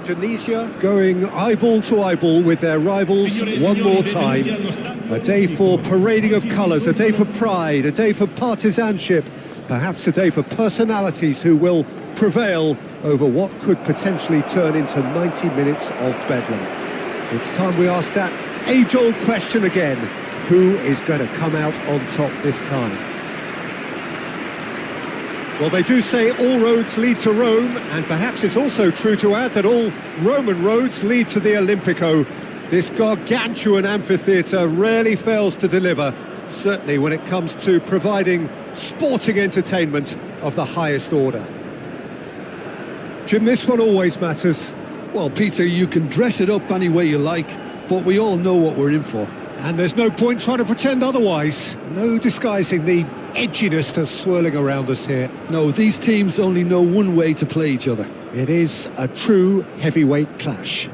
Indonesia going eyeball to eyeball with their rivals one more time. A day for parading of colours, a day for pride, a day for partisanship, perhaps a day for personalities who will prevail over what could potentially turn into 90 minutes of bedlam. It's time we ask that age-old question again. Who is going to come out on top this time? Well, they do say all roads lead to Rome, and perhaps it's also true to add that all Roman roads lead to the Olimpico. This gargantuan amphitheatre rarely fails to deliver, certainly when it comes to providing sporting entertainment of the highest order. Jim, this one always matters. Well, Peter, you can dress it up any way you like, but we all know what we're in for. And there's no point trying to pretend otherwise. No disguising the edginess that's swirling around us here. No, these teams only know one way to play each other. It is a true heavyweight clash.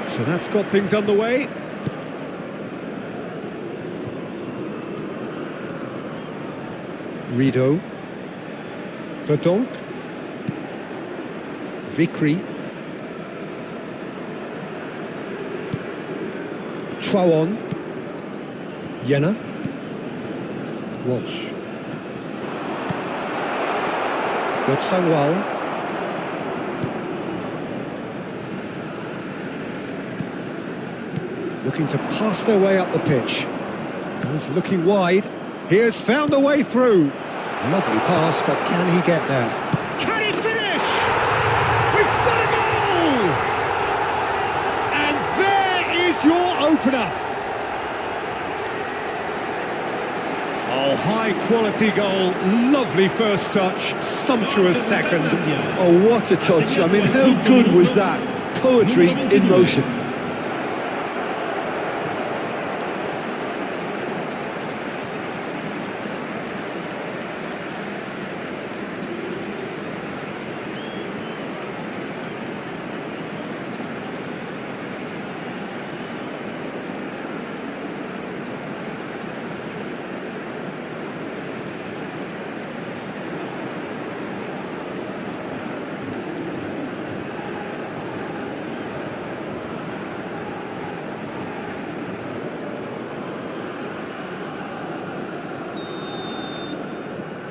So that's got things underway. Rido. Verdonk. Vikri. Chawon. Yena. Walsh. Good Sangwal. Looking to pass their way up the pitch. He's looking wide. He has found a way through. Lovely pass, but can he get there? Can he finish? We've got a goal! And there is your opener. Oh, high quality goal. Lovely first touch. Sumptuous second. Oh, what a touch. I mean, how good was that? Poetry in motion.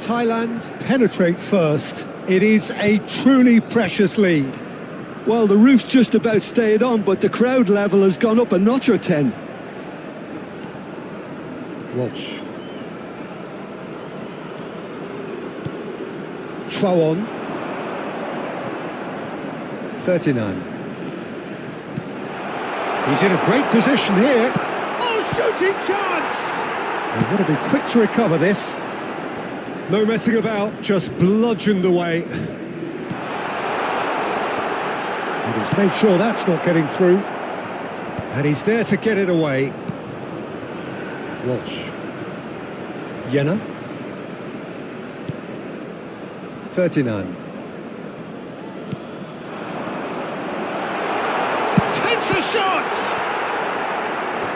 Thailand penetrate first. It is a truly precious lead. Well, the roof's just about stayed on, but the crowd level has gone up a notch or 10. Walsh. Chawon. 39. He's in a great position here. Oh, shooting chance! They've got to be quick to recover this. No messing about, just bludgeoned away. And he's made sure that's not getting through. And he's there to get it away. Walsh. Yena. 39. Takes a shot!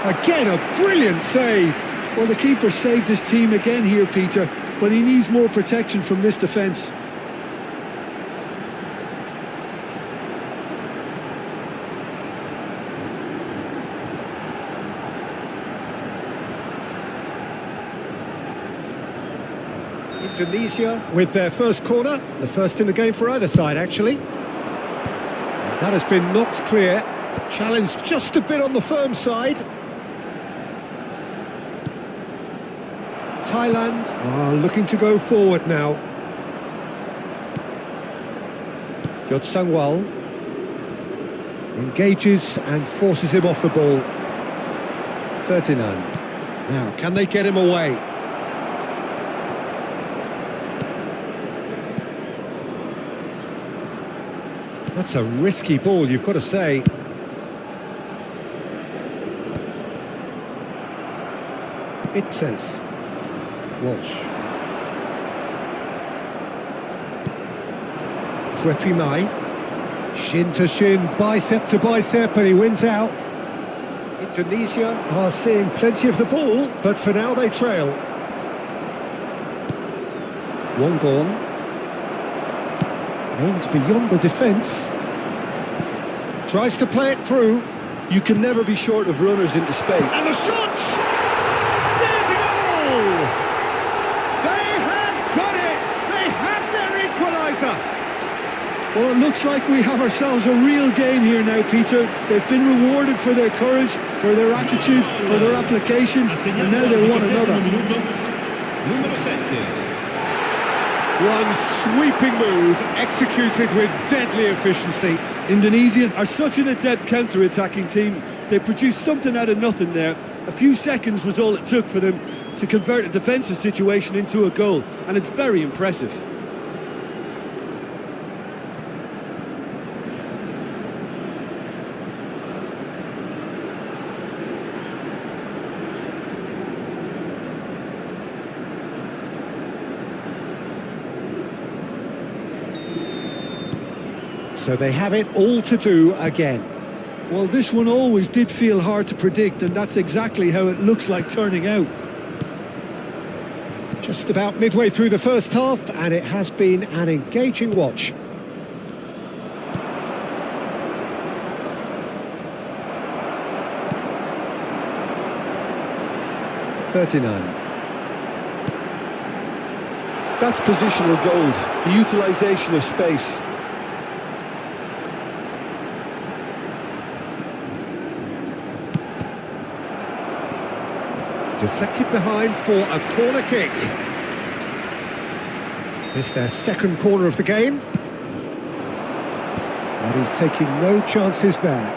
Again, a brilliant save. Well, the keeper saved his team again here, Peter, but he needs more protection from this defence. Indonesia with their first corner, the first in the game for either side, actually. And that has been knocked clear. Challenge just a bit on the firm side. Thailand are looking to go forward now. Sangwal engages and forces him off the ball. 39. Now, can they get him away? That's a risky ball, you've got to say. It says Walsh. Mai. Shin to shin, bicep to bicep, and he wins out. Indonesia are seeing plenty of the ball, but for now they trail. One gone. Aims beyond the defence. Tries to play it through. You can never be short of runners into space. And the shot! There's a goal! They have done it! They have their equaliser! Well, it looks like we have ourselves a real game here now, Peter. They've been rewarded for their courage, for their attitude, for their application, and now they want another. One sweeping move, executed with deadly efficiency. Indonesia are such an adept counter-attacking team. They produced something out of nothing there. A few seconds was all it took for them to convert a defensive situation into a goal, and it's very impressive. So they have it all to do again. Well, this one always did feel hard to predict, and that's exactly how it looks like turning out. Just about midway through the first half, and it has been an engaging watch. That's positional gold, the utilisation of space. Deflected behind for a corner kick. It's their second corner of the game. And he's taking no chances there.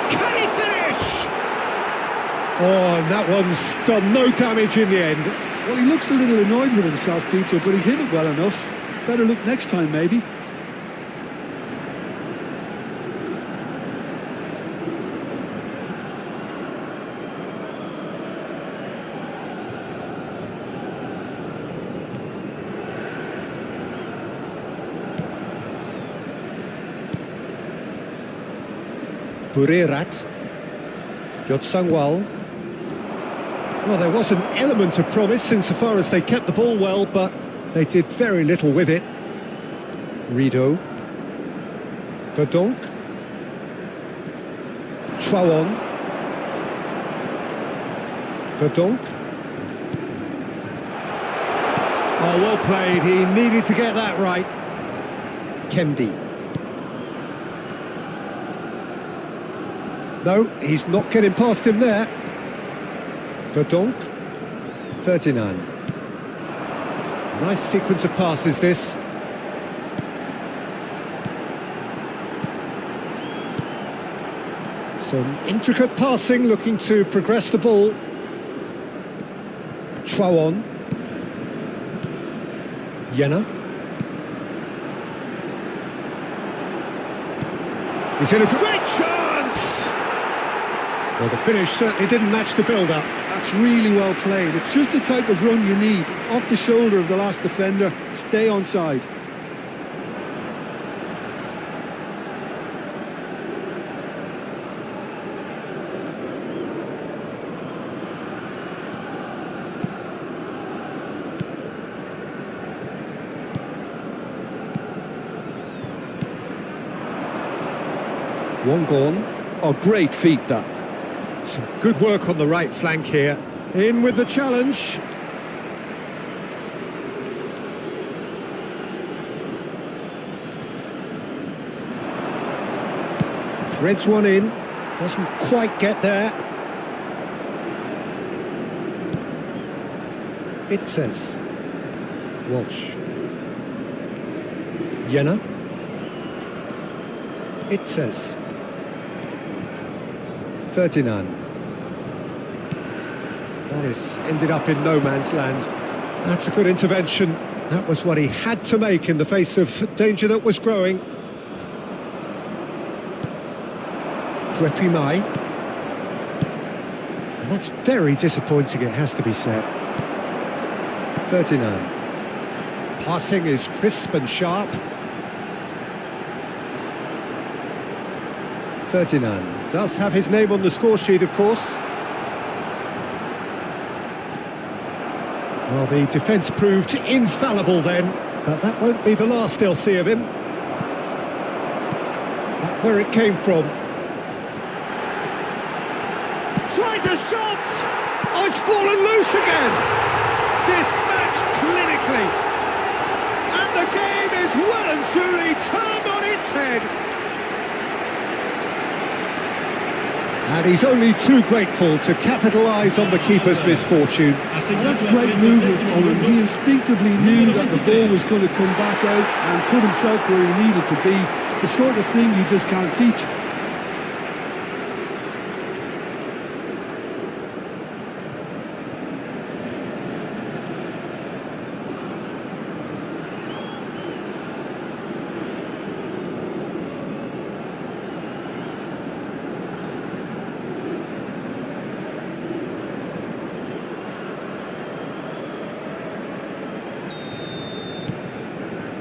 Can he finish? Oh, and that one's done no damage in the end. Well, he looks a little annoyed with himself, Peter, but he hit it well enough. Better look next time, maybe. Burirat. Yotsangwal. Well, there was an element of promise insofar as they kept the ball well, but they did very little with it. Rido. Verdonk. Chawon. Verdonk. Oh, well played. He needed to get that right. Kemdi. No, he's not getting past him there. Verdonk. 39. Nice sequence of passes, this. Some intricate passing, looking to progress the ball. Chawon. Yena. He's in a great chance! Well, the finish certainly didn't match the build-up. That's really well played. It's just the type of run you need. Off the shoulder of the last defender, stay onside. One gone. Oh, great feat, that. Some good work on the right flank here. In with the challenge. Threads one in. Doesn't quite get there. It says Walsh. Yena. It says 39. That is ended up in no man's land. That's a good intervention. That was what he had to make in the face of danger that was growing. Mai. And that's very disappointing, it has to be said. Ferdinand. Passing is crisp and sharp. Ferdinand does have his name on the score sheet, of course. Well, the defence proved infallible then, but that won't be the last they'll see of him. Not where it came from. Tries a shot! Oh, it's fallen loose again! Dispatched clinically. And the game is well and truly turned on its head. And he's only too grateful to capitalise on the keeper's misfortune. And that's great movement from him. He instinctively knew that the ball was going to come back out and put himself where he needed to be. The sort of thing you just can't teach.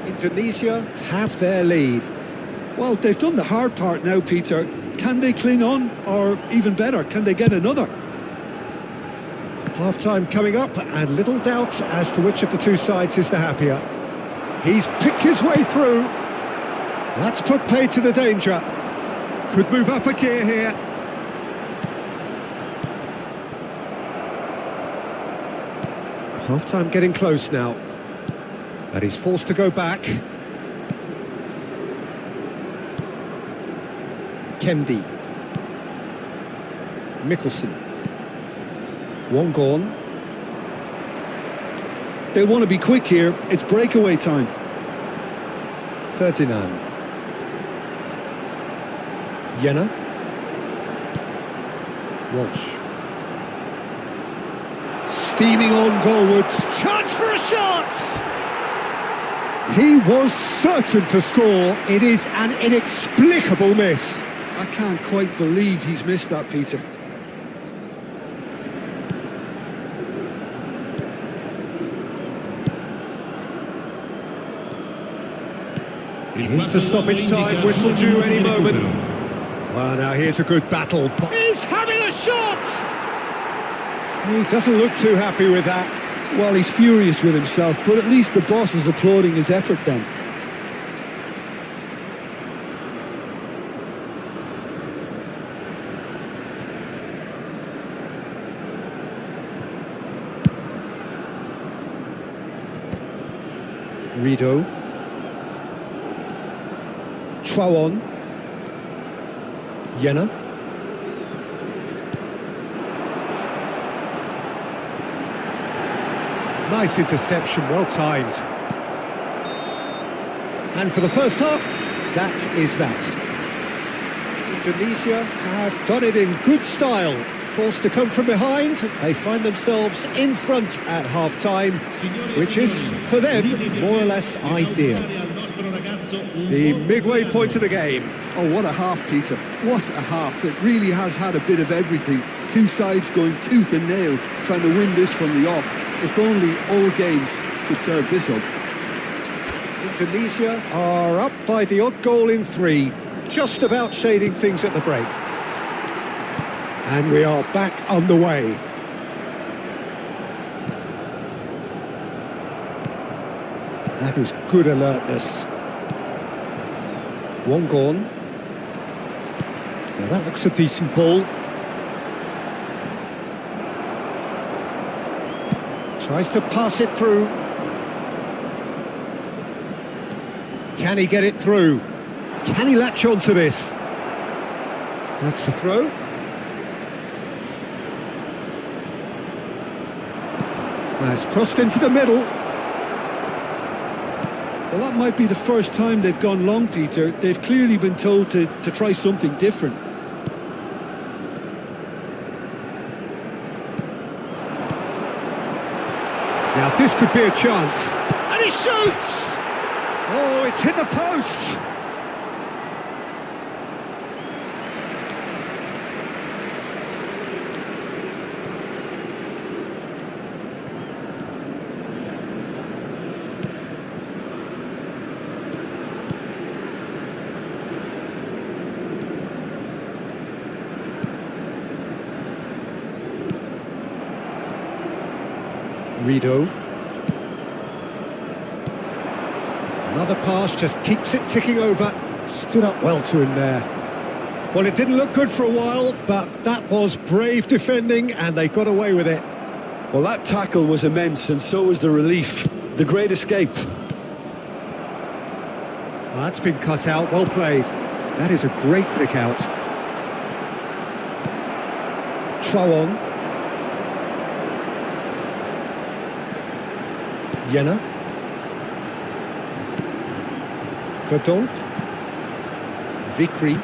Indonesia have their lead. Well, they've done the hard part now, Peter. Can they cling on? Or even better, can they get another? Half-time coming up, and little doubt as to which of the two sides is the happier. He's picked his way through. That's put paid to the danger. Could move up a gear here. Half-time getting close now. And he's forced to go back. Kemdi. Mikkelsen. Wongon. They want to be quick here. It's breakaway time. Ferdinand. Jenner. Walsh. Steaming on goalwards. Chance for a shot! He was certain to score. It is an inexplicable miss. I can't quite believe he's missed that, Peter. Into stoppage time, whistle due any moment. Well, now here's a good battle. He's having a shot! He doesn't look too happy with that. Well, he's furious with himself, but at least the boss is applauding his effort then. Rido. Chawon. Jenner. Nice interception, well timed. And for the first half, that is that. Indonesia have done it in good style. Forced to come from behind, they find themselves in front at half-time, which is, for them, more or less ideal. The midway point of the game. Oh, what a half, Peter. What a half. It really has had a bit of everything. Two sides going tooth and nail, trying to win this from the off. If only all games could serve this up. Indonesia are up by the odd goal in 3, just about shading things at the break. And we are back underway. That is good alertness. Wongon. Now that looks a decent ball. Tries to pass it through. Can he get it through? Can he latch on to this? That's the throw. That's crossed into the middle. Well, that might be the first time they've gone long, Peter. They've clearly been told to try something different. Now this could be a chance. And he shoots! Oh, it's hit the post! Rido. Another pass, just keeps it ticking over. Stood up well to him there. Well, it didn't look good for a while, but that was brave defending, and they got away with it. Well, that tackle was immense, and so was the relief. The great escape. Well, that's been cut out, well played. That is a great pick out. Traoré. Jenner. Verdonk. Vikri.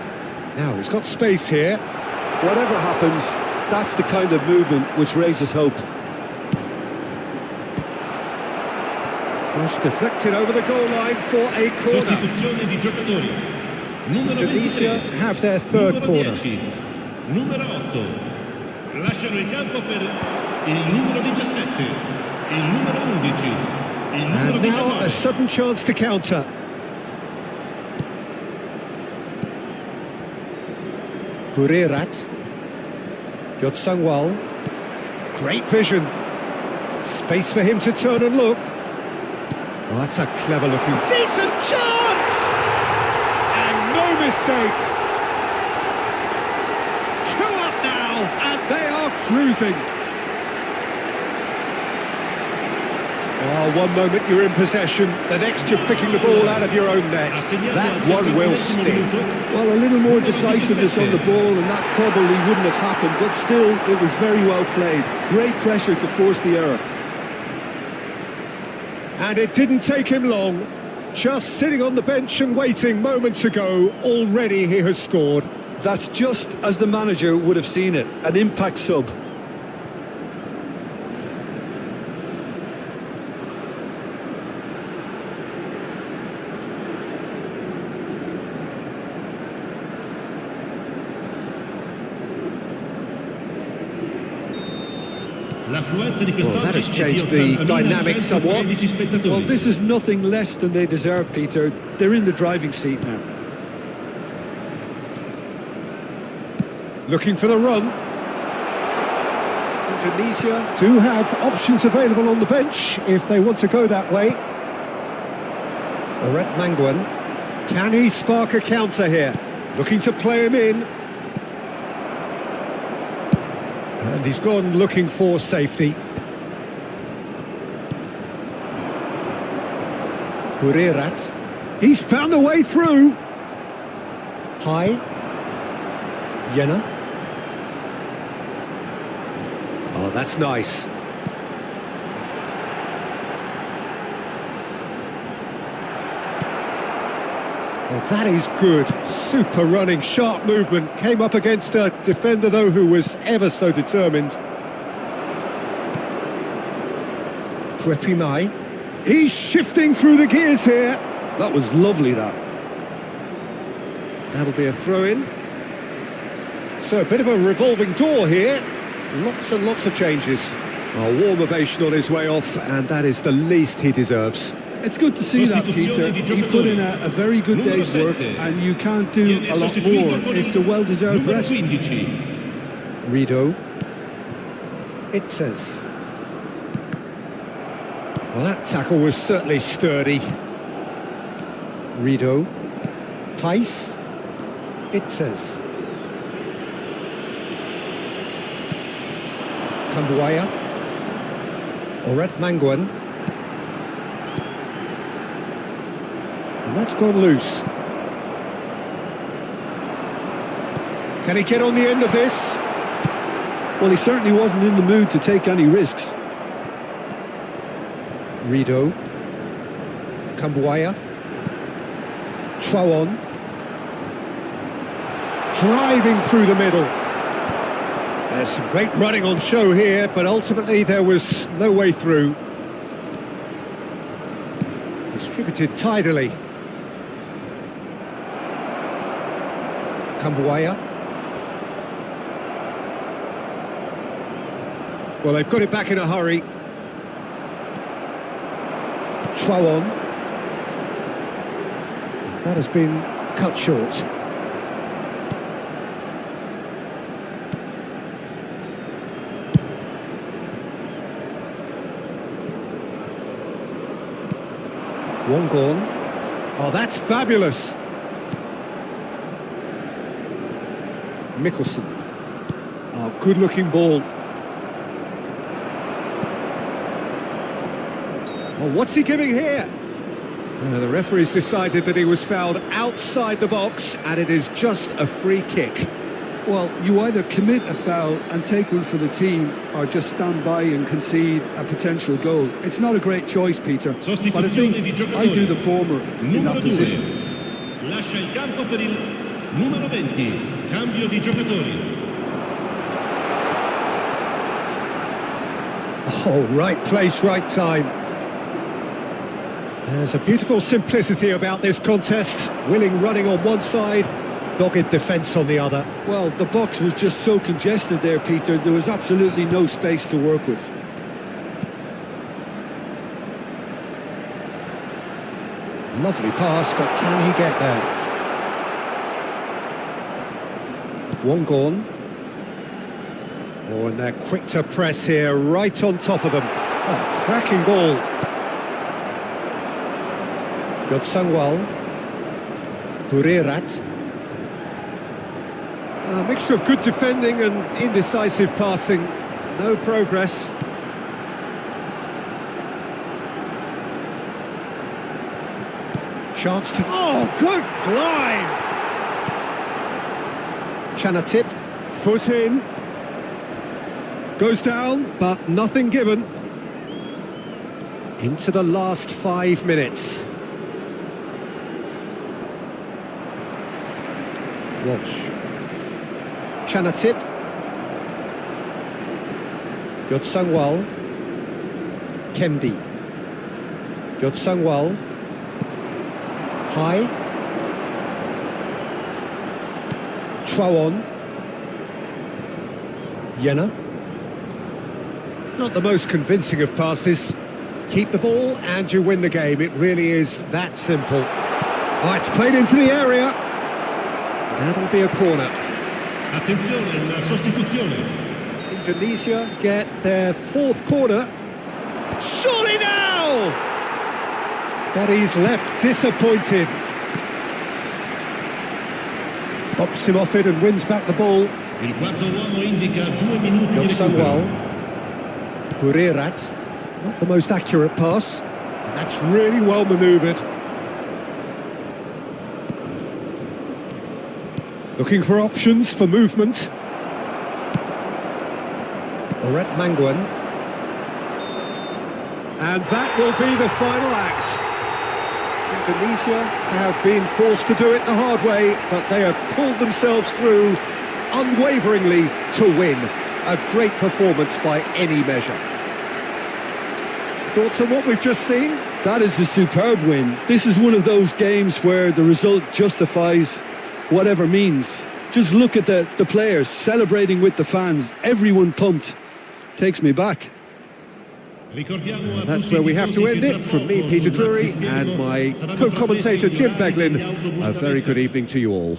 Now, he's got space here. Whatever happens, that's the kind of movement which raises hope. Cross deflected over the goal line for a corner. Indonesia have their third corner. Numero 8. Lasciano il campo per il numero 17, il numero 11, il numero And now 19. a sudden chance to counter. Burirat. Yotsangwal. Great vision. Space for him to turn and look. Well, that's a clever looking... Decent chance! And no mistake. 2 up now, and they are cruising. Oh, one moment you're in possession, the next you're picking the ball out of your own net. That one will sting. Well, a little more decisiveness on the ball, and that probably wouldn't have happened, but still, it was very well played. Great pressure to force the error. And it didn't take him long. Just sitting on the bench and waiting moments ago, already he has scored. That's just as the manager would have seen it, an impact sub. Well, that has changed the dynamic somewhat. Well, this is nothing less than they deserve, Peter. They're in the driving seat now. Looking for the run. Indonesia do have options available on the bench if they want to go that way. Oret Mangwan. Can he spark a counter here? Looking to play him in. And he's gone looking for safety. Burirat. He's found a way through. High. Jenner. Oh, that's nice. Well, that is good. Super running, sharp movement. Came up against a defender, though, who was ever so determined. Krepimai. He's shifting through the gears here. That was lovely, that. That'll be a throw-in. So a bit of a revolving door here. Lots and lots of changes. A warm ovation on his way off, and that is the least he deserves. It's good to see that, Peter. He put in a very good day's work, and you can't do a lot more. It's a well-deserved rest. Rido. It says. Well, that tackle was certainly sturdy. Rido. Tice. It says. Kambuaya. Oret Mangwan. And that's gone loose. Can he get on the end of this? Well, he certainly wasn't in the mood to take any risks. Rido. Kambuaya. Traoré. Driving through the middle. There's some great running on show here, but ultimately there was no way through. Distributed tidily. Kambuaya. Well, they've got it back in a hurry. Traoré. That has been cut short. One gone. Oh, that's fabulous. Mikkelsen. Oh, good-looking ball. Well, what's he giving here? The referee's decided that he was fouled outside the box, and it is just a free kick. Well, you either commit a foul and take one for the team, or just stand by and concede a potential goal. It's not a great choice, Peter, but I think I do the former in that position. Lascia il campo per il numero 20. Cambio di giocatori. Oh, right place, right time. There's a beautiful simplicity about this contest. Willing running on one side, dogged defence on the other. Well, the box was just so congested there, Peter. There was absolutely no space to work with. Lovely pass, but can he get there? One gone. Oh, and they're quick to press here, right on top of them. Oh, cracking ball. Sangwal. Burirat. A mixture of good defending and indecisive passing. No progress. Chance to... Oh, good climb! Chanatip. Foot in. Goes down, but nothing given. Into the last 5 minutes. Walsh. Chanatip. Sangwal. Kemdi. Sangwal. High. Trawon. Yena. Not the most convincing of passes. Keep the ball and you win the game. It really is that simple. Oh, it's played into the area. That'll be a corner. Attenzione, la sostituzione. Indonesia get their 4th corner. Surely now! But he's left disappointed. Pops him off it and wins back the ball. Il quarto uomo indica 2 minuti di Sangwal. recupero. Burirat. Not the most accurate pass. And that's really well manoeuvred. Looking for options for movement. Oret Manguan. And that will be the final act. Indonesia have been forced to do it the hard way, but they have pulled themselves through unwaveringly to win. A great performance by any measure. Thoughts on what we've just seen? That is a superb win. This is one of those games where the result justifies whatever means. Just look at the players celebrating with the fans. Everyone pumped. Takes me back. That's where we have to end it. From me, Peter Drury, and my co-commentator Jim Beglin, a very good evening to you all.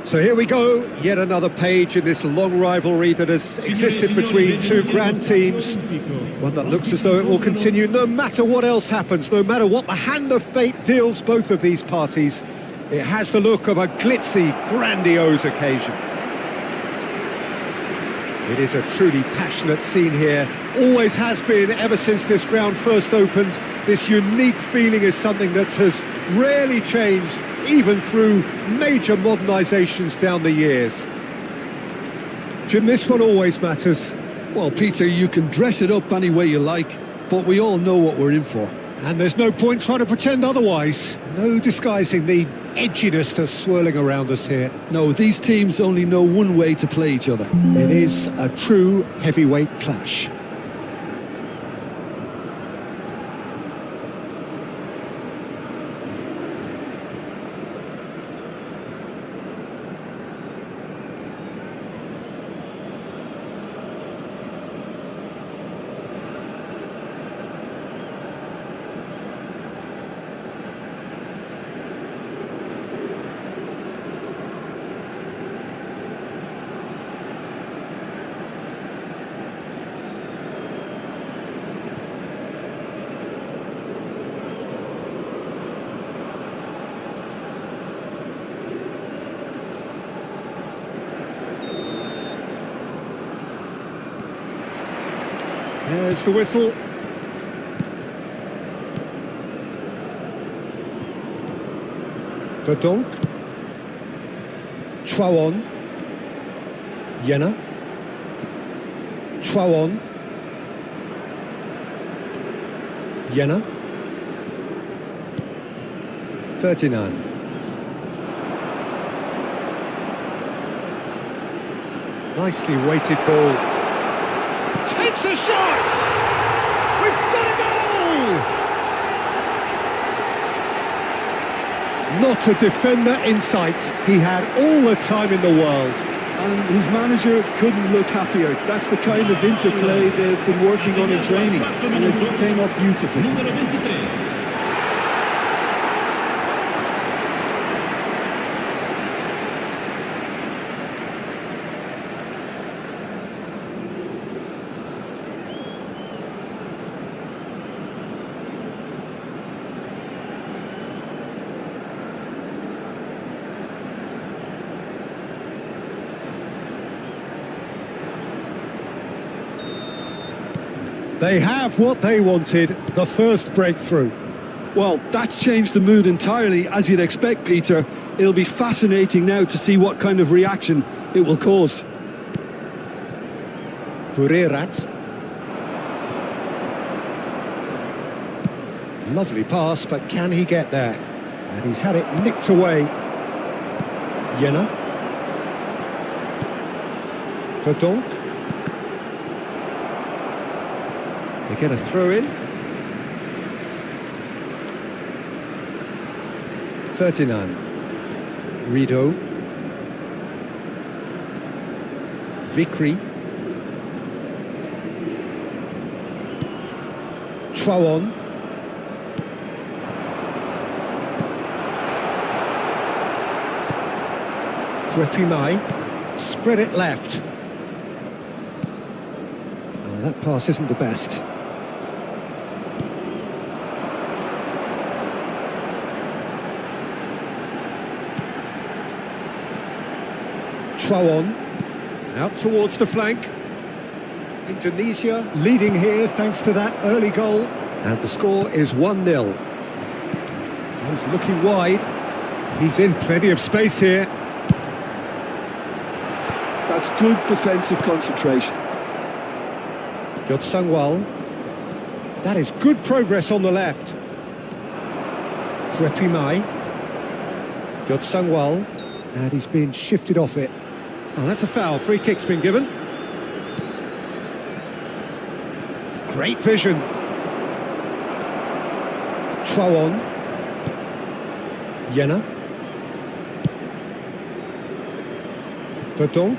So here we go, yet another page in this long rivalry that has existed between two grand teams. One that looks as though it will continue no matter what else happens, no matter what the hand of fate deals both of these parties. It has the look of a glitzy, grandiose occasion. It is a truly passionate scene here. Always has been ever since this ground first opened. This unique feeling is something that has rarely changed, even through major modernisations down the years. Jim, this one always matters. Well, Peter, you can dress it up any way you like, but we all know what we're in for. And there's no point trying to pretend otherwise. No disguising the edginess that's swirling around us here. No, these teams only know one way to play each other. It is a true heavyweight clash. There's the whistle. Verdonk. Trouwon. Jenner. Trouwon. Jenner. Ferdinand. Nicely weighted ball. Takes a shot! We've got a goal! Not a defender in sight. He had all the time in the world. And his manager couldn't look happier. That's the kind of interplay they've been working on in training, and it came up beautifully. Numero 23. They have what they wanted, the first breakthrough. Well, that's changed the mood entirely, as you'd expect, Peter. It'll be fascinating now to see what kind of reaction it will cause. Hurirat. Lovely pass, but can he get there? And he's had it nicked away. Jenner. Verdonk. They get a throw in. Ferdinand. Rido. Vikri. Trouwon. Mai. Spread it left. Oh, that pass isn't the best. Trouwon. Out towards the flank. Indonesia leading here thanks to that early goal. And the score is 1-0. He's looking wide. He's in plenty of space here. That's good defensive concentration. Sangwal. That is good progress on the left. Mai. Sangwal. And he's been shifted off it. Oh, that's a foul. Free kick's been given. Great vision. Trouwon. Jenner. Verdonk.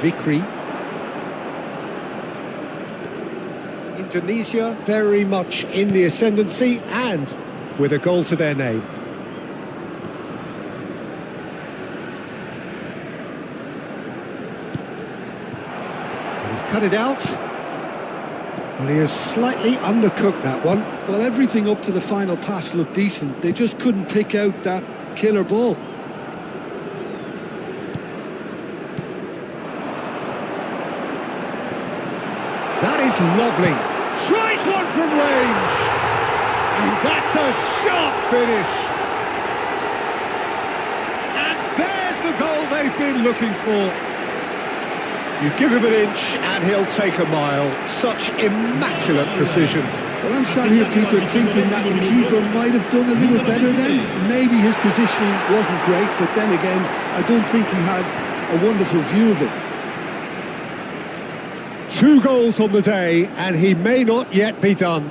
Vikri. Indonesia very much in the ascendancy and with a goal to their name. He's cut it out. Well, he has slightly undercooked that one. Well, everything up to the final pass looked decent. They just couldn't pick out that killer ball. That is lovely. Tries one from range. And that's a sharp finish. And there's the goal they've been looking for. You give him an inch and he'll take a mile. Such immaculate precision. Well, I'm sat here, Peter, thinking that the keeper might have done a little better then. Maybe his positioning wasn't great, but then again, I don't think he had a wonderful view of it. 2 goals on the day, and he may not yet be done.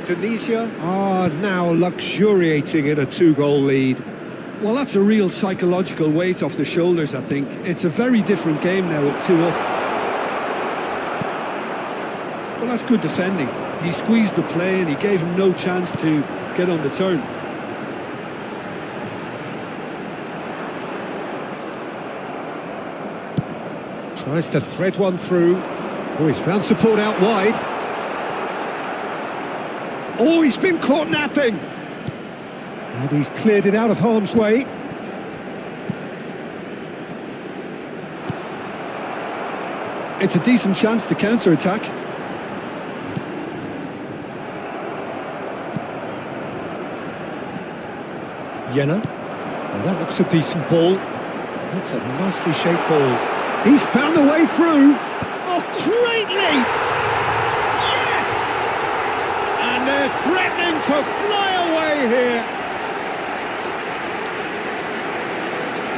Indonesia are now luxuriating in a 2-goal lead. Well, that's a real psychological weight off the shoulders, I think. It's a very different game now with 2 up. Well, that's good defending. He squeezed the play and he gave him no chance to get on the turn. Tries to thread one through. Oh, he's found support out wide. Oh, he's been caught napping. And he's cleared it out of harm's way. It's a decent chance to counter-attack. Jenna. Well, that looks a decent ball. That's a nicely shaped ball. He's found a way through. Oh, great leap! Yes! And they're threatening to fly away here.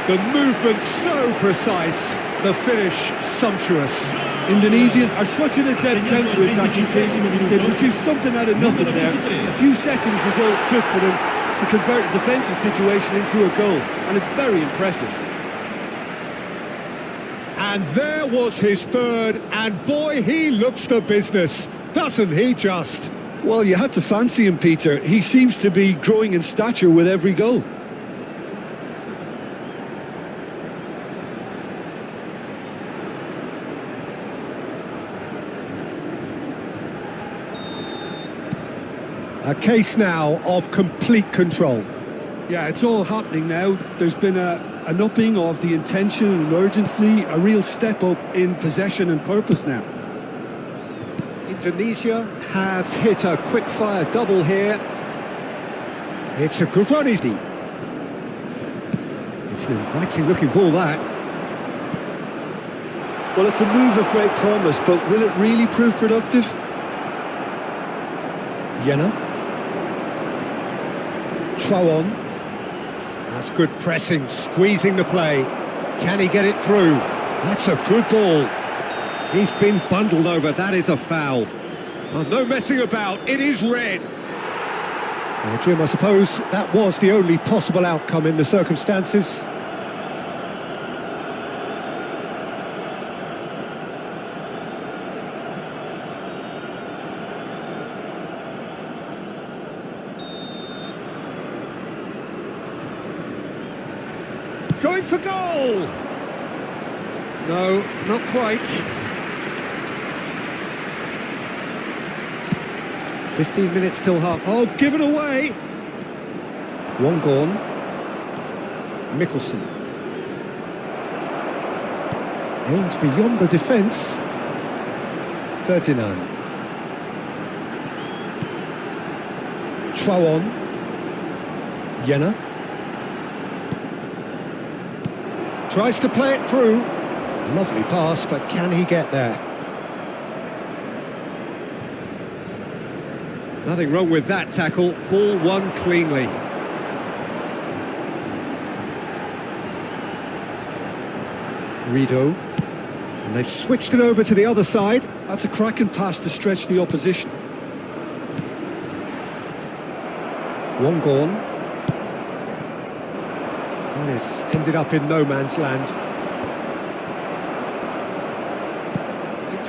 The movement so precise, the finish sumptuous. Indonesia are such an adept counter-attacking team. They produced something out of nothing there. A few seconds was all it took for them to convert a defensive situation into a goal, and it's very impressive. And there was his third, and boy, he looks the business, doesn't he just? Well, you had to fancy him, Peter. He seems to be growing in stature with every goal. A case now of complete control. Yeah, it's all happening now. There's been an upping of the intention and urgency, a real step up in possession and purpose now. Indonesia have hit a quick-fire double here. It's a good run, isn't he? It's an inviting-looking ball, that. Well, it's a move of great promise, but will it really prove productive? Jenna. Throw on. That's good pressing, squeezing the play. Can he get it through? That's a good ball. He's been bundled over. That is a foul. Oh, no messing about. It is red. Well, Jim, I suppose that was the only possible outcome in the circumstances. Going for goal! No, not quite. 15 minutes till half. Oh, given away! One gone. Mikkelsen. Aims beyond the defence. Ferdinand. Throw on. Jenna. Tries to play it through. Lovely pass, but can he get there? Nothing wrong with that tackle. Ball won cleanly. Rido. And they've switched it over to the other side. That's a cracking pass to stretch the opposition. One gone. And it's ended up in no man's land.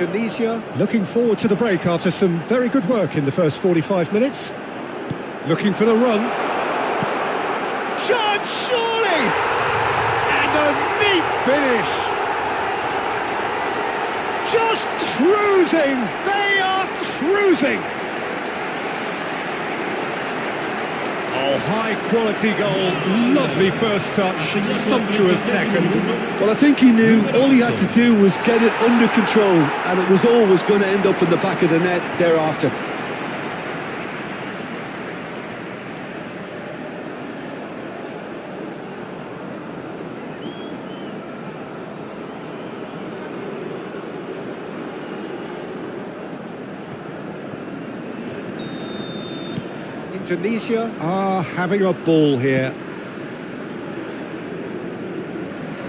Indonesia looking forward to the break after some very good work in the first 45 minutes. Looking for the run. Chance, surely! And a neat finish. Just cruising. They are cruising. Oh, high-quality goal. Lovely first touch. Sumptuous second. Well, I think he knew all he had to do was get it under control, and it was always going to end up in the back of the net thereafter. Indonesia are having a ball here.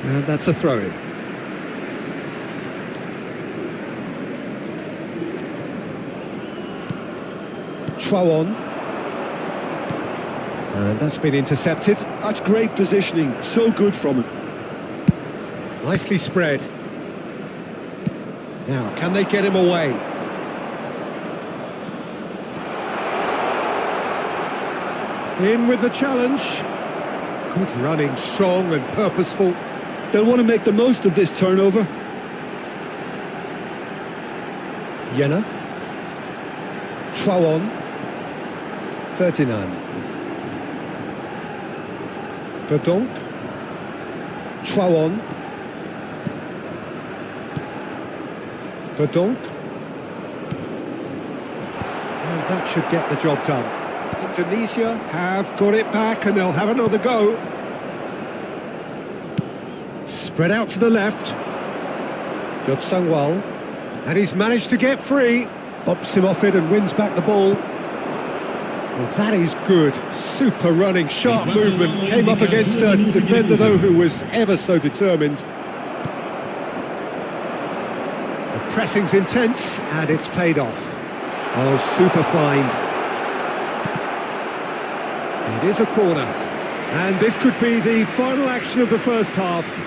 And that's a throw-in. Throw-on. And that's been intercepted. That's great positioning, so good from him. Nicely spread. Now, can they get him away? In with the challenge. Good running, strong and purposeful. They'll want to make the most of this turnover. Jena. Throw on. Ferdinand. Verdonk. Throw on. Verdonk. And that should get the job done. Indonesia have got it back and they'll have another go. Spread out to the left. Got Sangwal. And he's managed to get free. Bops him off it and wins back the ball. Well, that is good. Super running, sharp movement. Came up against a defender, though, who was ever so determined. The pressing's intense and it's paid off. Oh, super find. It is a corner, and this could be the final action of the first half.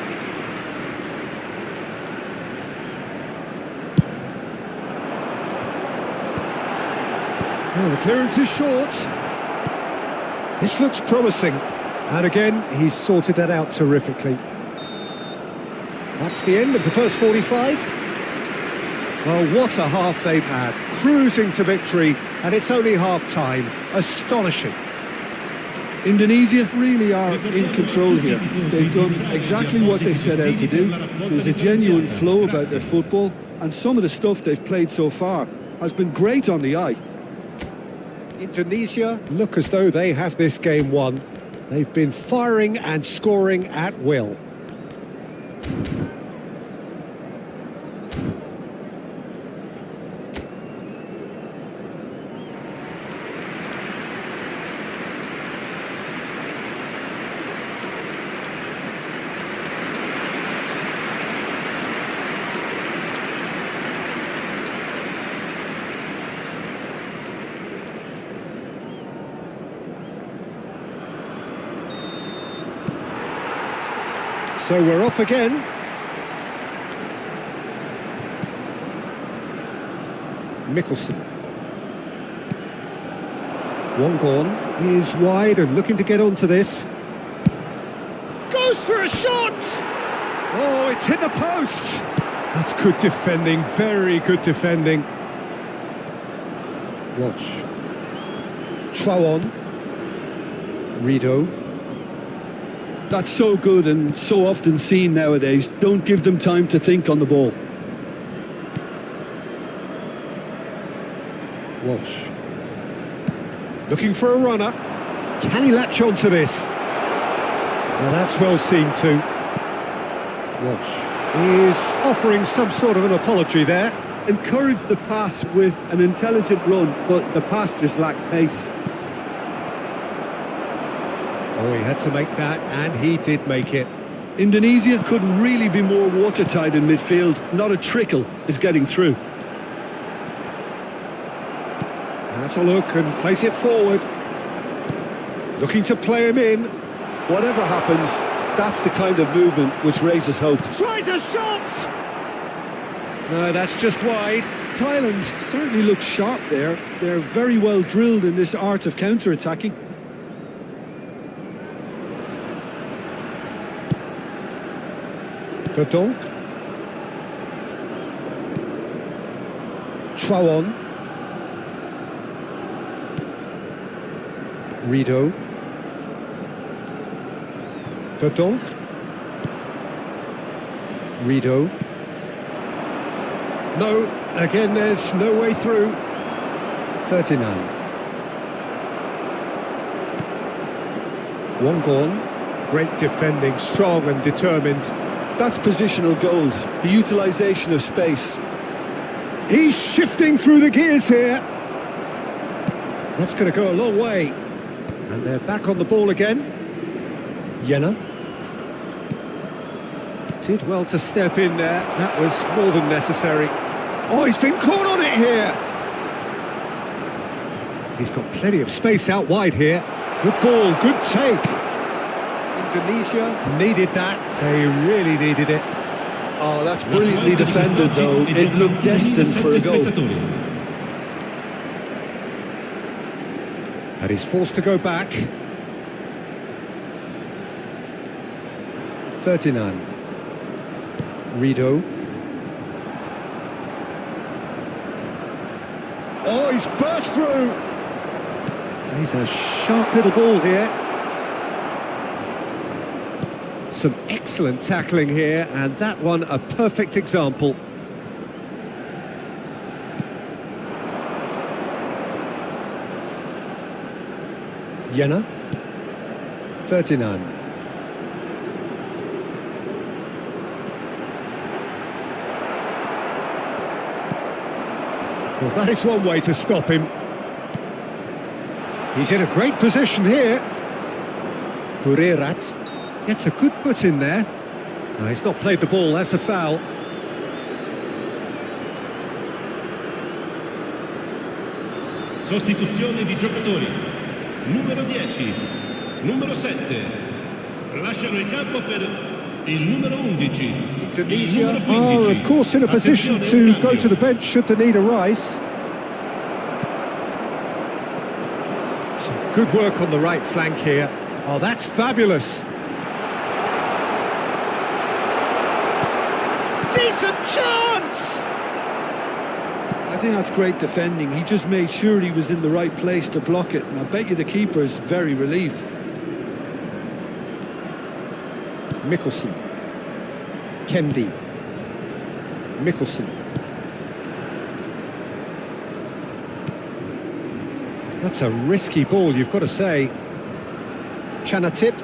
Well, the clearance is short. This looks promising, and again, he's sorted that out terrifically. That's the end of the first 45. Well, what a half they've had. Cruising to victory, and it's only half-time. Astonishing. Indonesia really are in control here. They've done exactly what they set out to do. There's a genuine flow about their football, and some of the stuff they've played so far has been great on the eye. Indonesia look as though they have this game won. They've been firing and scoring at will. So we're off again. Mikkelsen. One gone. He is wide and looking to get onto this. Goes for a shot! Oh, it's hit the post! That's good defending, very good defending. Watch. Throw on. Rido. That's so good and so often seen nowadays. Don't give them time to think on the ball. Walsh. Looking for a runner. Can he latch on to this? Well, that's well seen too. Walsh is offering some sort of an apology there. Encouraged the pass with an intelligent run, but the pass just lacked pace. Oh, he had to make that, and he did make it. Indonesia couldn't really be more watertight in midfield. Not a trickle is getting through. Has a look and place it forward. Looking to play him in. Whatever happens, that's the kind of movement which raises hope. Tries a shot! No, that's just wide. Thailand certainly look sharp there. They're very well drilled in this art of counter-attacking. Verdonk. Trawon. Rido. Verdonk. Rido. No, again there's no way through. Ferdinand. One gone. Great defending, strong and determined. That's positional gold, the utilisation of space. He's shifting through the gears here. That's going to go a long way. And they're back on the ball again. Jenner. Did well to step in there. That was more than necessary. Oh, he's been caught on it here. He's got plenty of space out wide here. Good ball, good take. Indonesia needed that. They really needed it. Oh, that's brilliantly defended, though. It looked destined for a goal. And he's forced to go back. Ferdinand. Rido. Oh, he's burst through. He's a sharp little ball here. Some excellent tackling here, and that one a perfect example. Jenner. Ferdinand. Well, that is one way to stop him. He's in a great position here. Burirat gets a good foot in there. No, he's not played the ball, that's a foul. Sostituzione di giocatori. Numero 10, numero 7. Lasciano il campo per il numero 11. Indonesia are, of course, in a position to go to the bench should the need arise. Some good work on the right flank here. Oh, that's fabulous. Decent chance! I think that's great defending. He just made sure he was in the right place to block it. And I bet you the keeper is very relieved. Mikkelsen. Kemdi. Mikkelsen. That's a risky ball, you've got to say. Chanatip.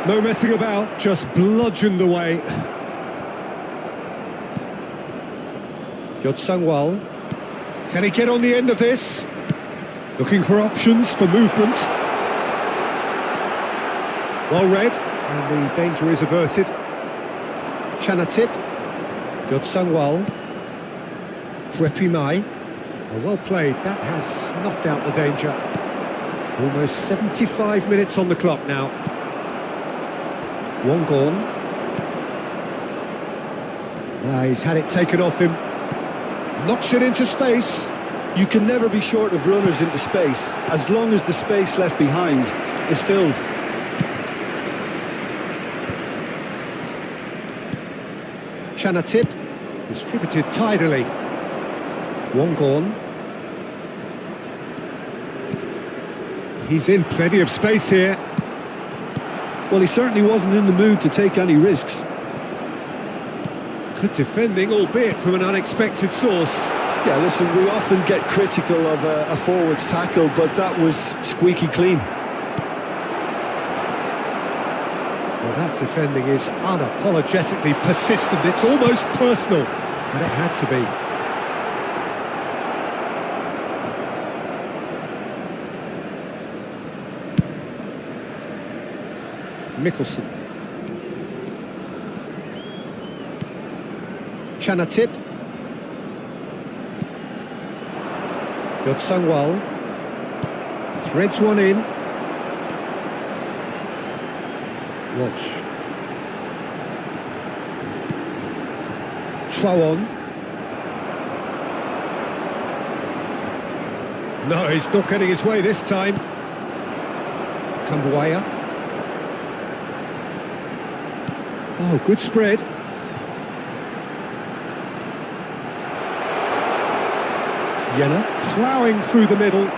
No messing about, just bludgeoned away. Yodsangwal. Can he get on the end of this? Looking for options for movement. Well read, and the danger is averted. Chanatip. Yodsangwal. Prepimai. Well played, that has snuffed out the danger. Almost 75 minutes on the clock now. One gone. He's had it taken off him. Knocks it into space. You can never be short of runners into space, as long as the space left behind is filled. Chanatip. Distributed tidily. One gone. He's in plenty of space here. Well, he certainly wasn't in the mood to take any risks. Good defending, albeit from an unexpected source. Yeah, listen, we often get critical of a forward's tackle, but that was squeaky clean. Well, that defending is unapologetically persistent. It's almost personal, and it had to be. Mikkelsen. Chanatip. Yodsangwal. Threads one in. Walsh. Chuan. No, he's not getting his way this time. Kambuaya. Oh, good spread. Yenna ploughing through the middle.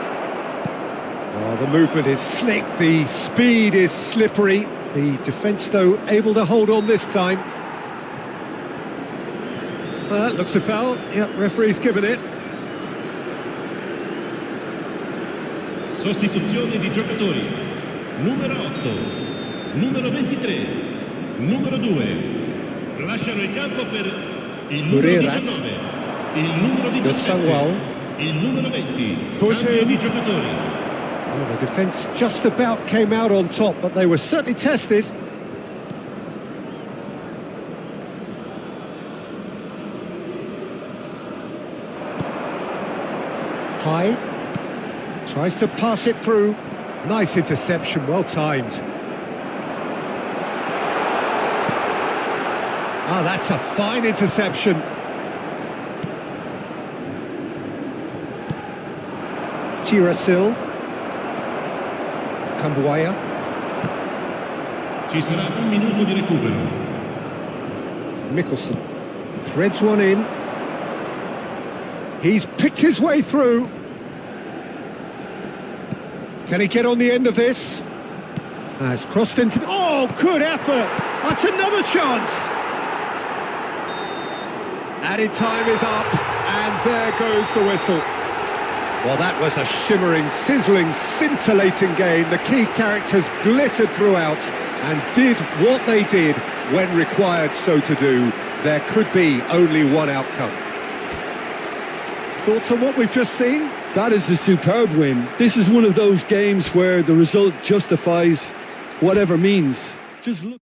Oh, the movement is slick, the speed is slippery. The defence, though, able to hold on this time. That looks a foul. Yep, referee's given it. Sostituzione di giocatori. Numero 8, numero 23, numero 2. Lasciano il campo per il numero 19, il numero 17, il numero 20. Cambio di giocatori. Well, the defence just about came out on top, but they were certainly tested. High. Tries to pass it through. Nice interception, well timed. Ah, that's a fine interception. Tirasil. Kambuaya. Ci sarà un minuto di recupero. Mickelson threads one in. He's picked his way through. Can he get on the end of this? Has crossed into... Oh, good effort! That's another chance! Added time is up, and there goes the whistle. Well, that was a shimmering, sizzling, scintillating game. The key characters glittered throughout and did what they did when required so to do. There could be only one outcome. Thoughts on what we've just seen? That is a superb win. This is one of those games where the result justifies whatever means. Just look.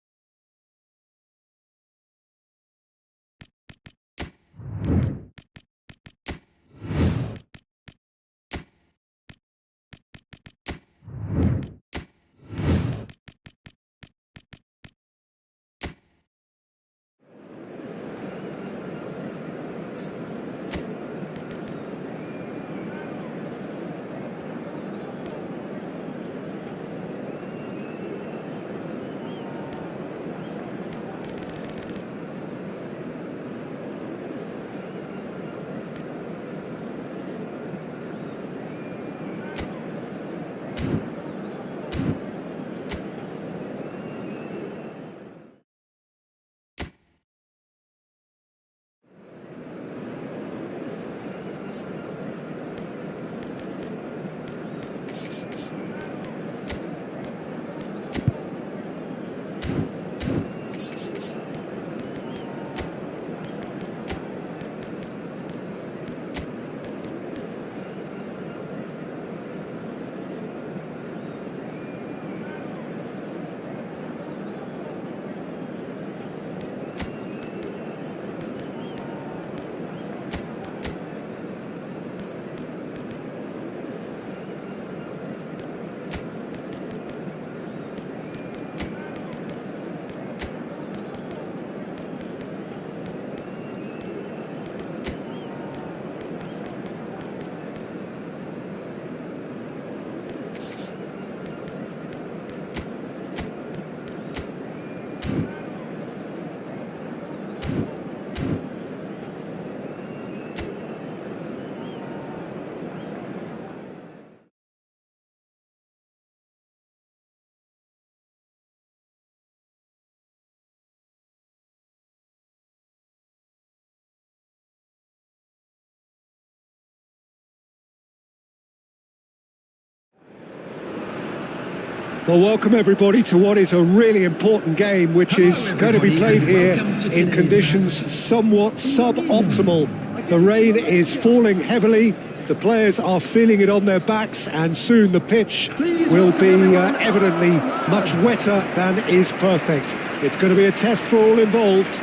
Well, welcome everybody to what is a really important game, which is going to be played here in conditions somewhat suboptimal. The rain is falling heavily, the players are feeling it on their backs, and soon the pitch will be evidently much wetter than is perfect. It's going to be a test for all involved.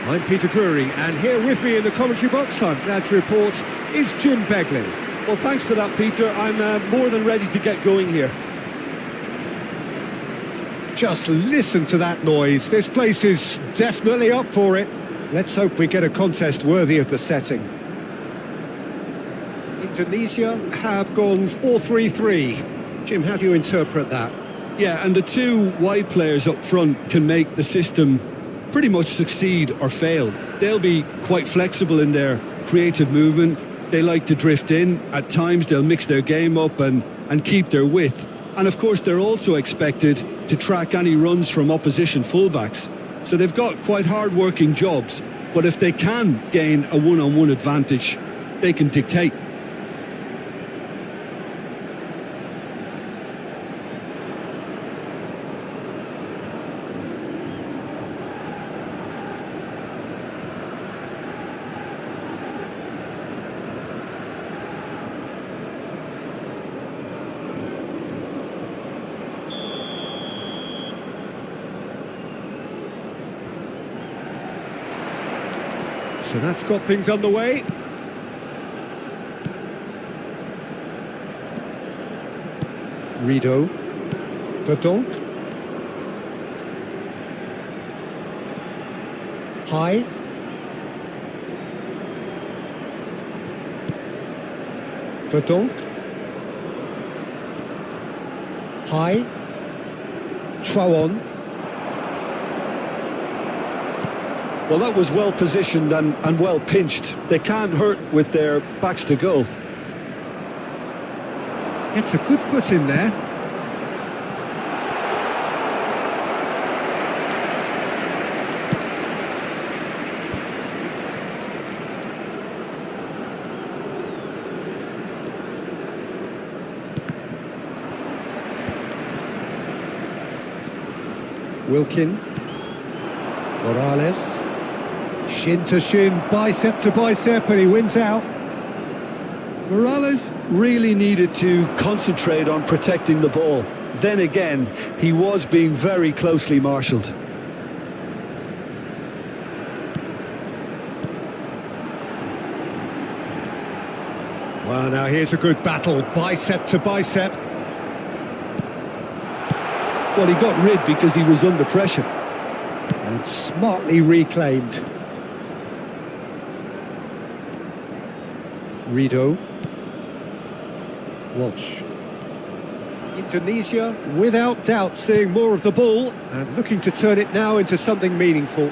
I'm Peter Drury, and here with me in the commentary box, I'm glad to report, is Jim Begley. Well, thanks for that, Peter. I'm more than ready to get going here. Just listen to that noise. This place is definitely up for it. Let's hope we get a contest worthy of the setting. Indonesia have gone 4-3-3. Jim, how do you interpret that? Yeah, and the two wide players up front can make the system pretty much succeed or fail. They'll be quite flexible in their creative movement. They like to drift in. At times they'll mix their game up and keep their width. And of course they're also expected to track any runs from opposition fullbacks. So they've got quite hard-working jobs, but if they can gain a one-on-one advantage, they can dictate. So that's got things underway. Rido. Verdonk. High. Verdonk. High. Trouon. Well, that was well positioned and well pinched. They can't hurt with their backs to goal. Gets a good foot in there. Wilkin. Morales. Shin to shin, bicep to bicep, and he wins out. Morales really needed to concentrate on protecting the ball. Then again, he was being very closely marshalled. Well, now here's a good battle, bicep to bicep. Well, he got rid because he was under pressure. And smartly reclaimed. Rido. Walsh. Indonesia, without doubt, seeing more of the ball and looking to turn it now into something meaningful.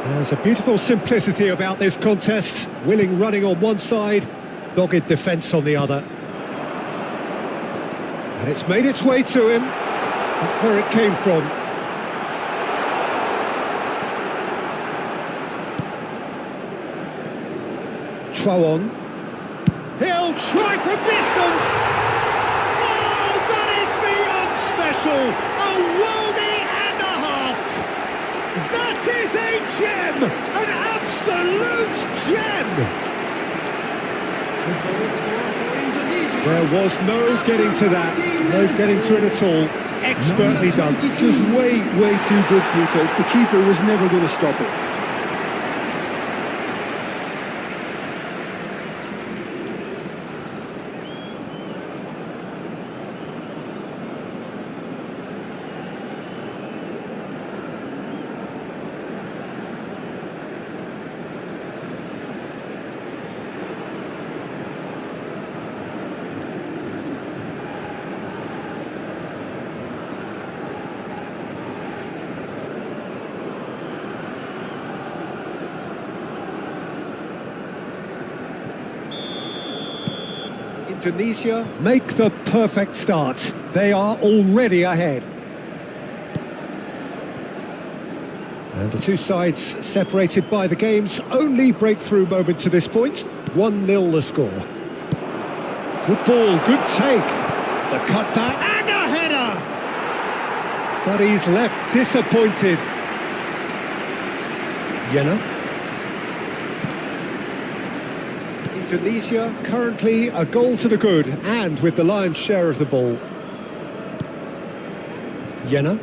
There's a beautiful simplicity about this contest. Willing running on one side, dogged defence on the other. And it's made its way to him, where it came from. Trouon. He'll try from distance! Oh, that is beyond special! A worldie and a half! That is a gem! An absolute gem! There was no getting to that, no getting to it at all. Expertly done. Just way too good, Peter. The keeper was never going to stop it. Indonesia make the perfect start. They are already ahead. And the two sides separated by the game's only breakthrough moment to this point. 1-0 the score. Good ball, good take. The cutback and a header! But he's left disappointed. Jenner. Indonesia currently a goal to the good and with the lion's share of the ball. Jenner.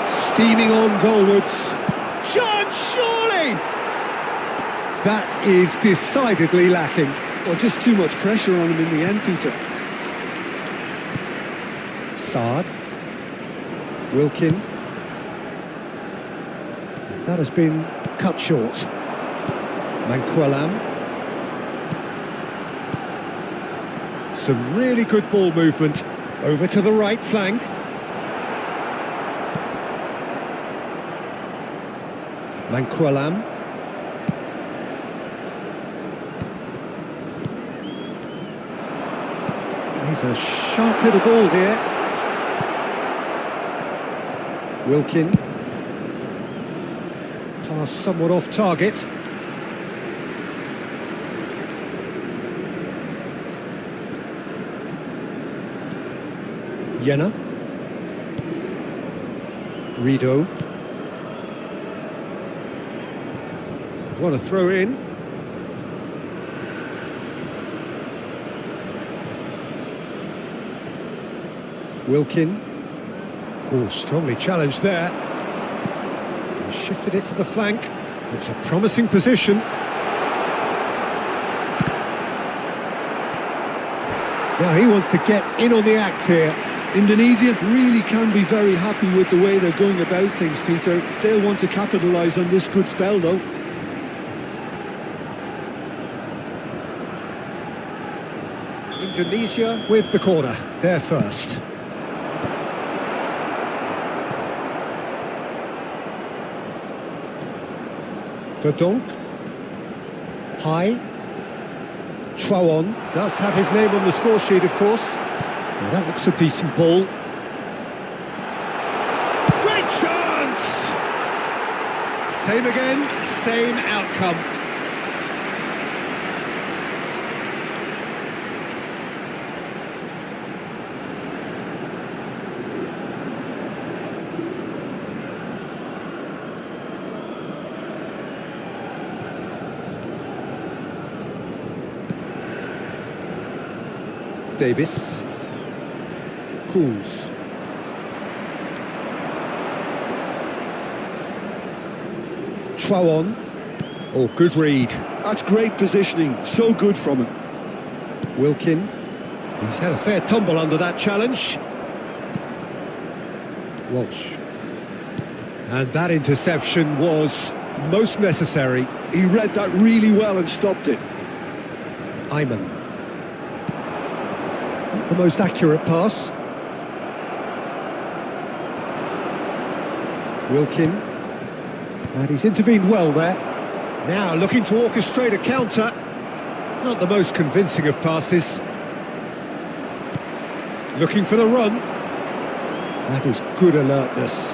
Steaming on goalwards. chance, surely! That is decidedly lacking. Well, just too much pressure on him in the end, Peter. Saad. Wilkin. That has been cut short. Manquillam. Some really good ball movement. Over to the right flank. Manquillam. He's a sharp little ball here. Wilkin. Pass somewhat off target. Jenner. Rido. What a throw in. Wilkin. Oh, strongly challenged there. Shifted it to the flank. It's a promising position. Now he wants to get in on the act here. Indonesia really can be very happy with the way they're going about things, Peter. They'll want to capitalise on this good spell, though. Indonesia with the corner. They're first. Verdonk. High. Chouon does have his name on the score sheet, of course. Well, that looks a decent ball. Great chance! Same again, same outcome. Davis. Cools. Chouon. Oh, good read. That's great positioning. So good from him. Wilkin. He's had a fair tumble under that challenge. Walsh. And that interception was most necessary. He read that really well and stopped it. Ayman. Not the most accurate pass. Wilkin. And he's intervened well there. Now looking to orchestrate a counter. Not the most convincing of passes. Looking for the run. That is good alertness.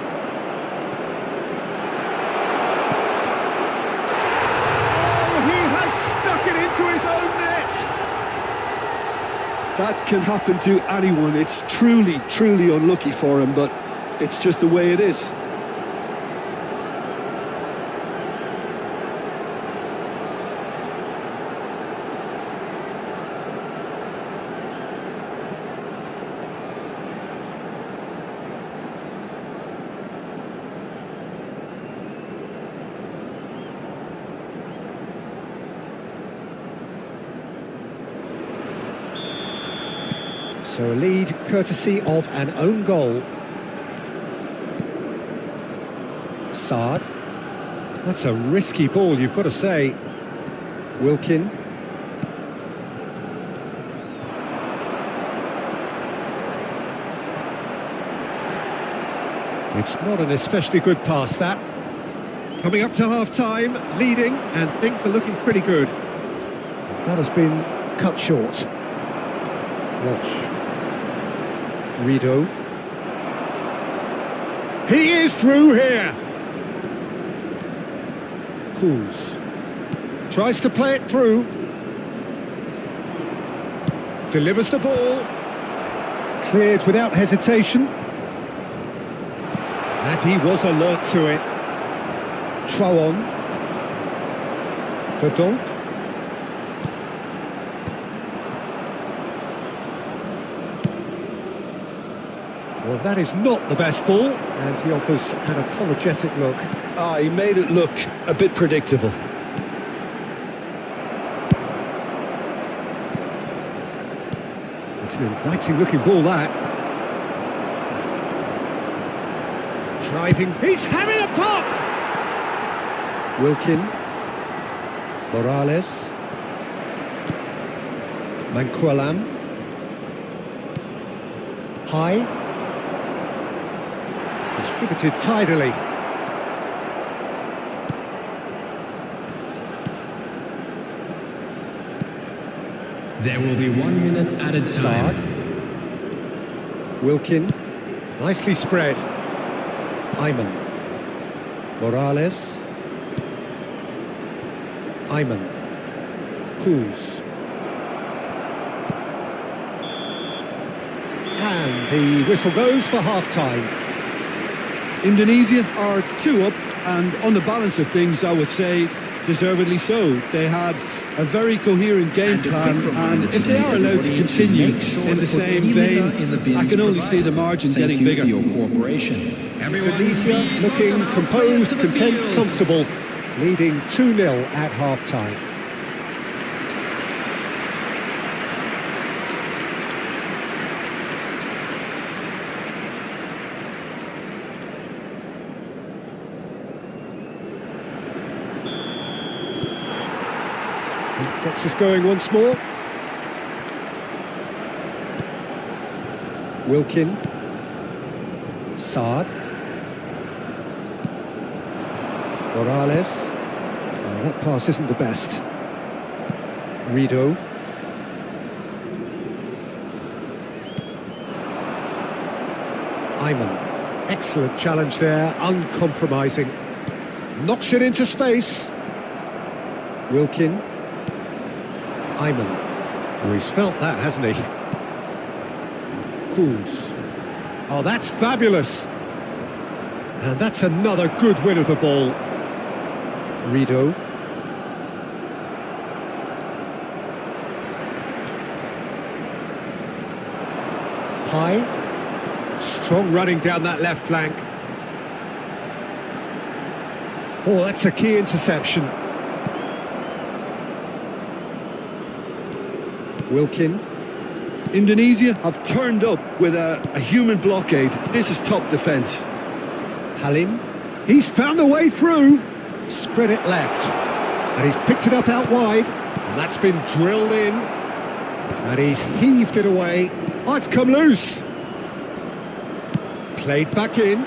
Oh, he has stuck it into his own net! That can happen to anyone. It's truly, truly unlucky for him, but it's just the way it is. So a lead courtesy of an own goal. Saad. That's a risky ball, you've got to say. Wilkin. It's not an especially good pass, that. Coming up to half-time, leading, and things are looking pretty good. That has been cut short. Walsh. Rido. He is through here. Cools. Tries to play it through. Delivers the ball. Cleared without hesitation. And he was alert to it. Chouon. Verdonk. Well, that is not the best ball, and he offers an apologetic look. He made it look a bit predictable. It's an inviting-looking ball, that. Driving, he's having a pop! Wilkin. Morales. Manquillam. High. Distributed tidily. There will be 1 minute added time. Wilkin. Nicely spread. Ayman. Morales. Ayman. Cools. And the whistle goes for half-time. Indonesia are 2 up, and on the balance of things, I would say deservedly so. They had a very coherent game plan, and if they are allowed to continue in the same vein, I can only see the margin getting bigger. Indonesia looking composed, content, comfortable, leading 2-0 at half-time. Gets us going once more. Wilkin. Saad. Morales. Oh, that pass isn't the best. Rido. Ayman. Excellent challenge there, uncompromising. Knocks it into space. Wilkin. Ayman. Oh, he's felt that, hasn't he? Cools. Oh, that's fabulous. And that's another good win of the ball. Rido. High. Strong running down that left flank. Oh, that's a key interception. Wilkin. Indonesia have turned up with a human blockade. This is top defence. Halim. He's found a way through. Spread it left. And he's picked it up out wide. And that's been drilled in. And he's heaved it away. Oh, it's come loose. Played back in.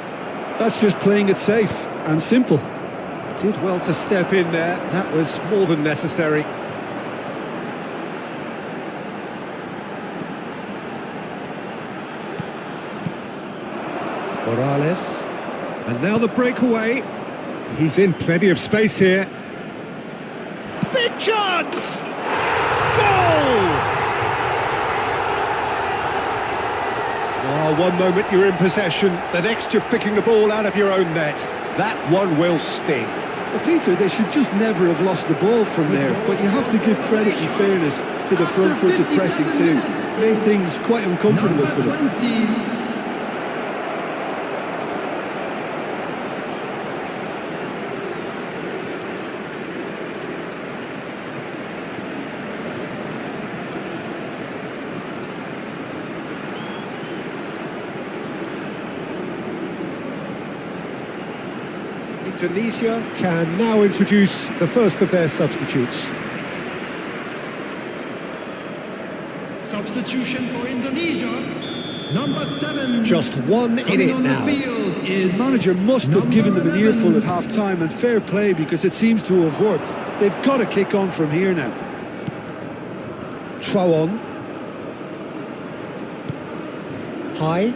That's just playing it safe and simple. Did well to step in there. That was more than necessary. Morales. And now the breakaway. He's in plenty of space here. Big chance! Goal! Oh, one moment you're in possession, the next you're picking the ball out of your own net. That one will sting. Well, Peter, they should just never have lost the ball from there, but you have to give credit and fairness to the front-footed pressing too. Made things quite uncomfortable for them. Indonesia can now introduce the first of their substitutes. Substitution for Indonesia. Number 7. Just one in it now. The manager must have given them an earful at half-time, and fair play because it seems to have worked. They've got to kick on from here now. Troon. High.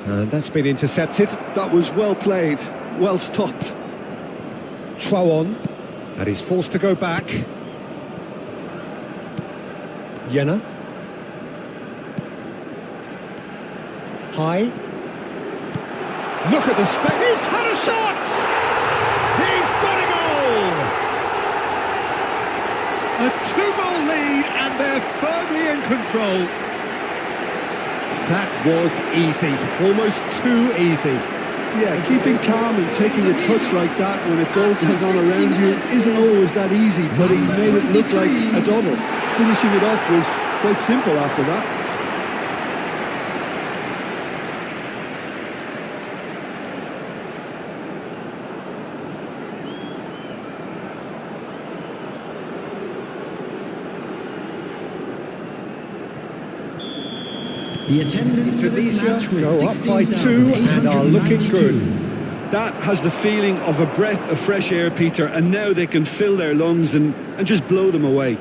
And that's been intercepted. That was well played, well stopped. Troon. And he's forced to go back. Yena. High. Look at the space. He's had a shot! He's got a goal! A 2-goal lead, and they're firmly in control. That was easy, almost too easy. Yeah, keeping calm and taking a touch like that when it's all going on around you isn't always that easy, but he made it look like a double. Finishing it off was quite simple after that. The attendance for this match Indonesia was go up by 2 and are looking good. That has the feeling of a breath of fresh air, Peter, and now they can fill their lungs and just blow them away.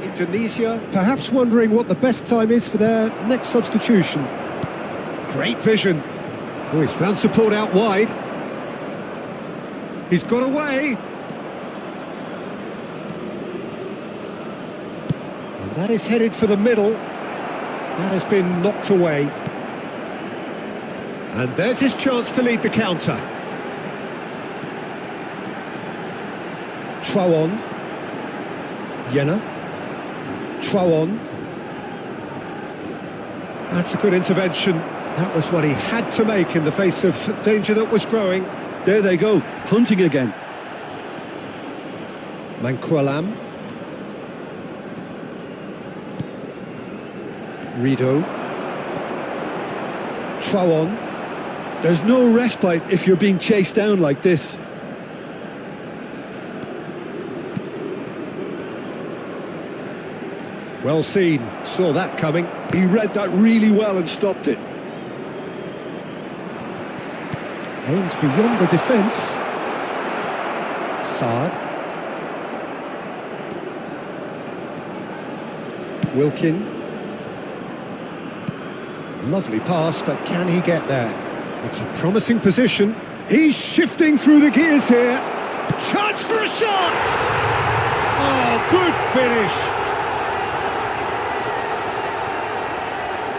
Indonesia perhaps wondering what the best time is for their next substitution. Great vision. Oh, he's found support out wide. He's got away. And that is headed for the middle. That has been knocked away. And there's his chance to lead the counter. Trawon. Yenna. Trawon. That's a good intervention. That was what he had to make in the face of danger that was growing. There they go, hunting again. Mankualam. Rido. Trawon. There's no respite if you're being chased down like this. Well seen, saw that coming. He read that really well and stopped it. Aimed beyond the defence. Saad. Wilkin. Lovely pass, but can he get there? It's a promising position. He's shifting through the gears here. Chance for a shot! Oh, good finish.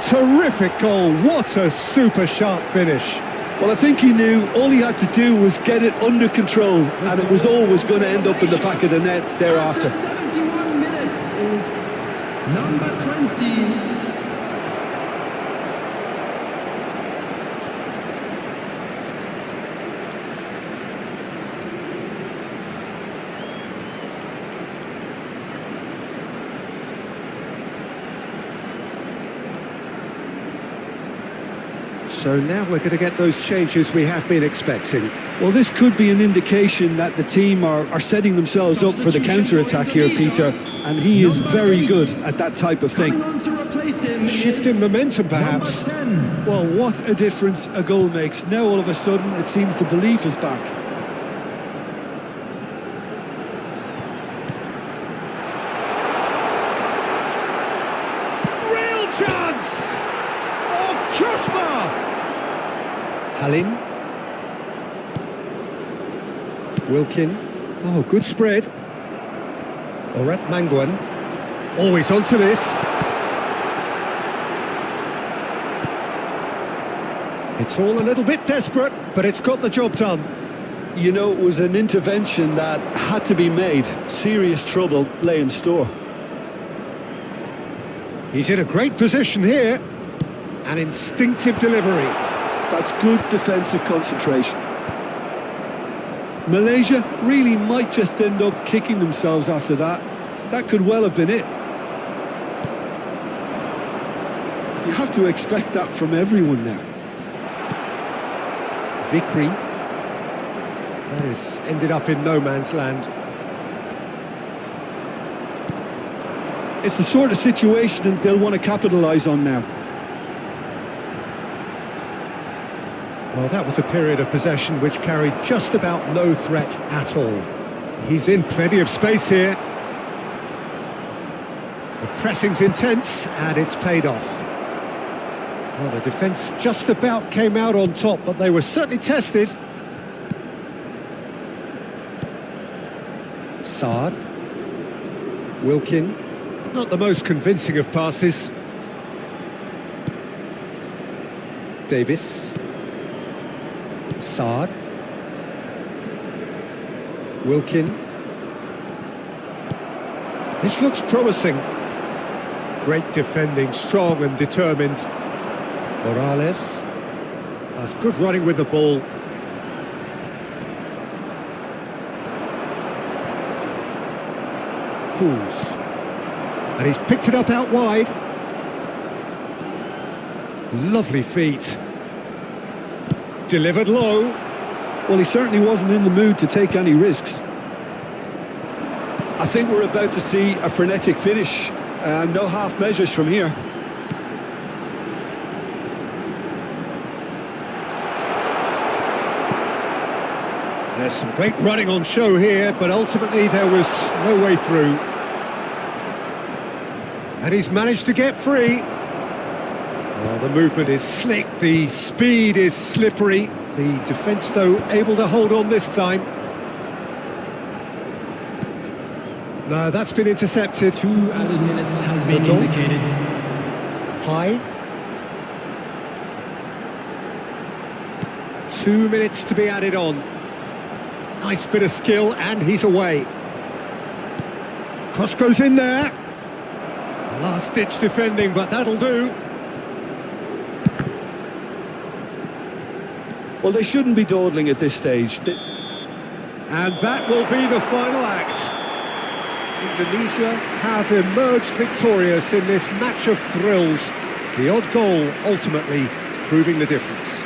Terrific goal. What a super sharp finish. Well, I think he knew all he had to do was get it under control, and it was always going to end up in the back of the net thereafter. After 71 minutes is number 20. So now we're going to get those changes we have been expecting. Well, this could be an indication that the team are setting themselves up for the counter-attack here, Peter, and he is very good at that type of thing. Coming on to replace him Shift in is momentum, perhaps. number 10. Well, what a difference a goal makes. Now all of a sudden it seems the belief is back. Real chance! Oh, crossbar! Halim. Wilkin. Oh, good spread. Orat Manguan. Oh, he's onto this. It's all a little bit desperate, but it's got the job done. You know, it was an intervention that had to be made. Serious trouble lay in store. He's in a great position here. An instinctive delivery. That's good defensive concentration. Malaysia really might just end up kicking themselves after that. That could well have been it. You have to expect that from everyone now. Vikri. That has ended up in no man's land. It's the sort of situation that they'll want to capitalise on now. Well, that was a period of possession which carried just about no threat at all. He's in plenty of space here. The pressing's intense, and it's paid off. Well, the defence just about came out on top, but they were certainly tested. Saad. Wilkin. Not the most convincing of passes. Davis. Saad. This looks promising. Great defending, strong and determined. Morales. That's good running with the ball. Cools. And he's picked it up out wide. Lovely feet. Delivered low. Well, he certainly wasn't in the mood to take any risks. I think we're about to see a frenetic finish. No half measures from here. There's some great running on show here, but ultimately there was no way through. And he's managed to get free. Well, the movement is slick, the speed is slippery. The defence, though, able to hold on this time. No, that's been intercepted. 2 added minutes has been Good indicated. High. 2 minutes to be added on. Nice bit of skill, and he's away. Cross goes in there. Last-ditch defending, but that'll do. Well, they shouldn't be dawdling at this stage. And that will be the final act. Indonesia have emerged victorious in this match of thrills. The odd goal ultimately proving the difference.